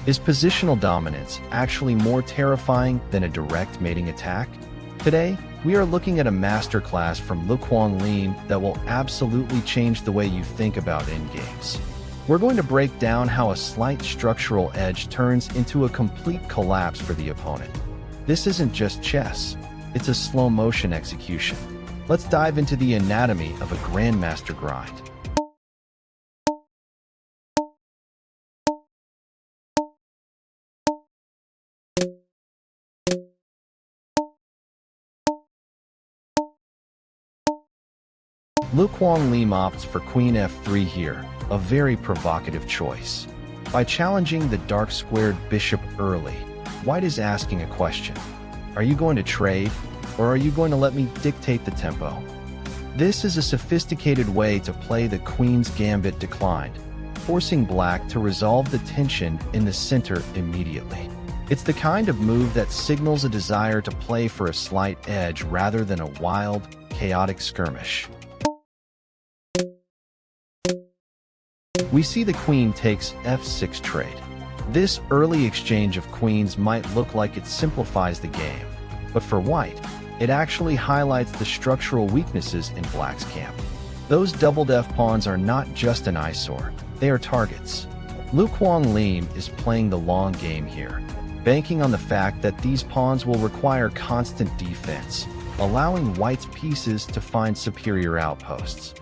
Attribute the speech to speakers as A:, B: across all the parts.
A: Is positional dominance actually more terrifying than a direct mating attack? Today, we are looking at a masterclass from Quang Liem that will absolutely change the way you think about endgames. We're going to break down how a slight structural edge turns into a complete collapse for the opponent. This isn't just chess, it's a slow-motion execution. Let's dive into the anatomy of a Grandmaster grind. Quang Liem opts for Queen f3 here, a very provocative choice. By challenging the dark-squared bishop early, White is asking a question. Are you going to trade, or are you going to let me dictate the tempo? This is a sophisticated way to play the Queen's Gambit declined, forcing Black to resolve the tension in the center immediately. It's the kind of move that signals a desire to play for a slight edge rather than a wild, chaotic skirmish. We see the queen takes f6 trade. This early exchange of queens might look like it simplifies the game, but for White, it actually highlights the structural weaknesses in Black's camp. Those doubled f-pawns are not just an eyesore, they are targets. Quang Liem is playing the long game here, banking on the fact that these pawns will require constant defense, allowing White's pieces to find superior outposts.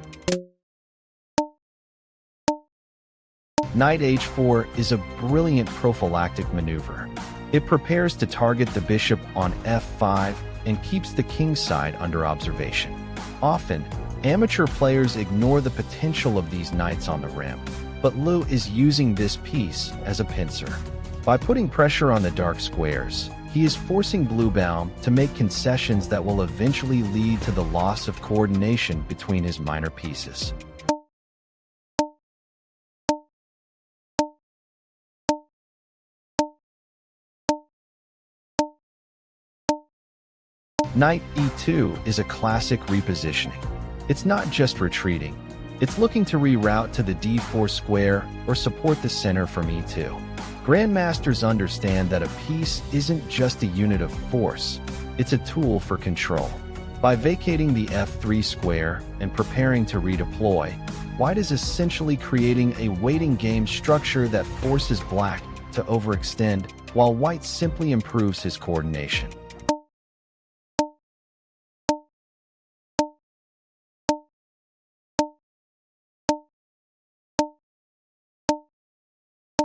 A: Knight h4 is a brilliant prophylactic maneuver. It prepares to target the bishop on f5 and keeps the king's side under observation. Often, amateur players ignore the potential of these knights on the rim, but Liu is using this piece as a pincer. By putting pressure on the dark squares, he is forcing Bluebaum to make concessions that will eventually lead to the loss of coordination between his minor pieces. Knight e2 is a classic repositioning. It's not just retreating, it's looking to reroute to the d4 square or support the center from e2. Grandmasters understand that a piece isn't just a unit of force, it's a tool for control. By vacating the f3 square and preparing to redeploy, White is essentially creating a waiting game structure that forces Black to overextend, while White simply improves his coordination.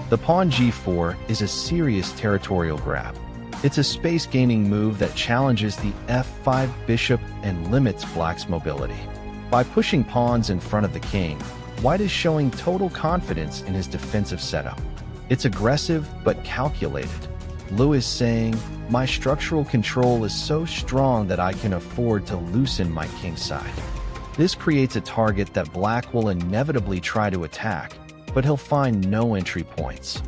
A: The pawn g4 is a serious territorial grab. It's a space-gaining move that challenges the f5 bishop and limits Black's mobility. By pushing pawns in front of the king, White is showing total confidence in his defensive setup. It's aggressive but calculated. Liu is saying, "My structural control is so strong that I can afford to loosen my king's side." This creates a target that Black will inevitably try to attack, but he'll find no entry points.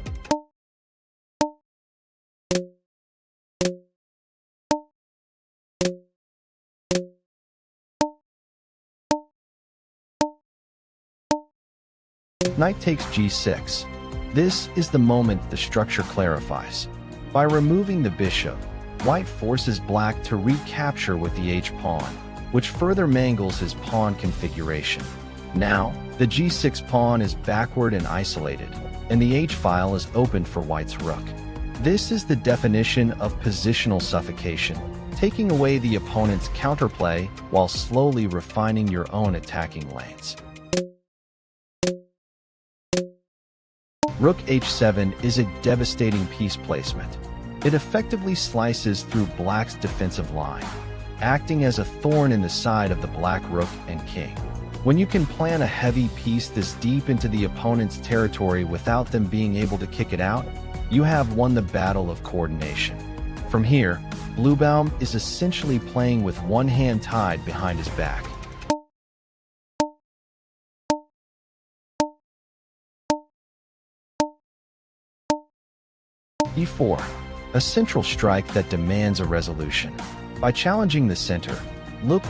A: Knight takes g6. This is the moment the structure clarifies. By removing the bishop, White forces Black to recapture with the h-pawn, which further mangles his pawn configuration. Now, the g6 pawn is backward and isolated, and the h-file is open for White's rook. This is the definition of positional suffocation, taking away the opponent's counterplay while slowly refining your own attacking lanes. Rook h7 is a devastating piece placement. It effectively slices through Black's defensive line, acting as a thorn in the side of the Black rook and king. When you can plant a heavy piece this deep into the opponent's territory without them being able to kick it out, you have won the battle of coordination. From here, Bluebaum is essentially playing with one hand tied behind his back. e4, a central strike that demands a resolution. By challenging the center,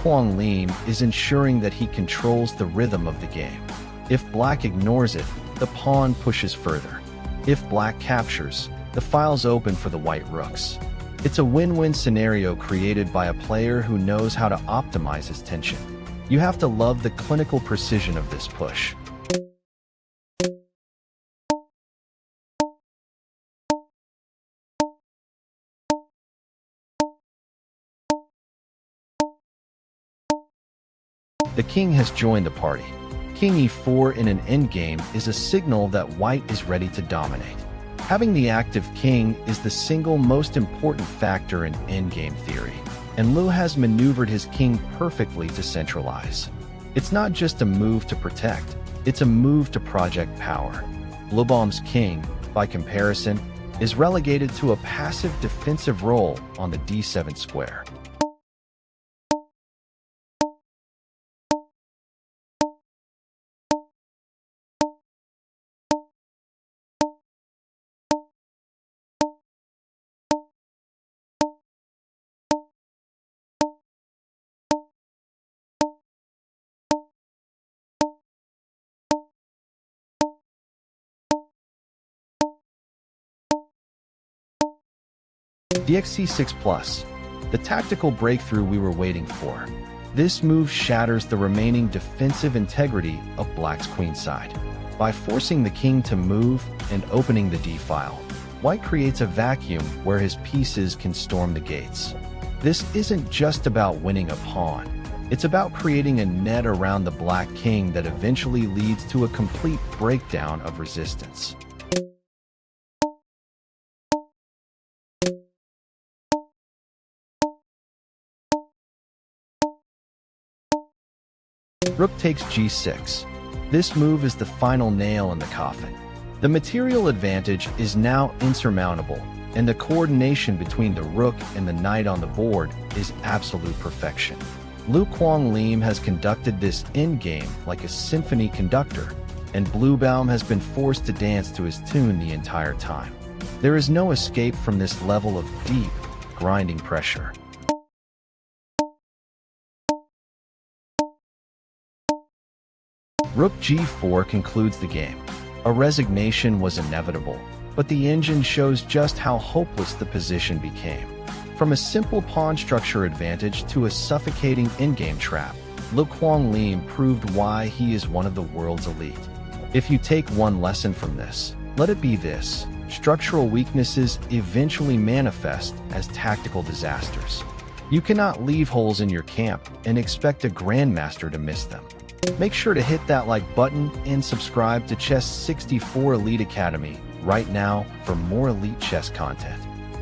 A: Quang Liem is ensuring that he controls the rhythm of the game. If Black ignores it, the pawn pushes further. If black captures, the file's open for the white rooks. It's a win-win scenario created by a player who knows how to optimize his tension. You have to love the clinical precision of this push. The king has joined the party. King e4 in an endgame is a signal that white is ready to dominate. Having the active king is the single most important factor in endgame theory, and Liu has maneuvered his king perfectly to centralize. It's not just a move to protect, it's a move to project power. Bluebaum's king, by comparison, is relegated to a passive defensive role on the d7 square. dxc6+, the tactical breakthrough we were waiting for. This move shatters the remaining defensive integrity of black's queenside. By forcing the king to move and opening the d-file, white creates a vacuum where his pieces can storm the gates. This isn't just about winning a pawn. It's about creating a net around the black king that eventually leads to a complete breakdown of resistance. Rook takes g6. This move is the final nail in the coffin. The material advantage is now insurmountable, and the coordination between the rook and the knight on the board is absolute perfection. Quang Liem has conducted this endgame like a symphony conductor, and Bluebaum has been forced to dance to his tune the entire time. There is no escape from this level of deep, grinding pressure. Rook g4 concludes the game. A resignation was inevitable, but the engine shows just how hopeless the position became. From a simple pawn structure advantage to a suffocating endgame trap, Quang Liem proved why he is one of the world's elite. If you take one lesson from this, let it be this: structural weaknesses eventually manifest as tactical disasters. You cannot leave holes in your camp and expect a Grandmaster to miss them. Make sure to hit that like button and subscribe to Chess 64 Elite Academy right now for more elite chess content.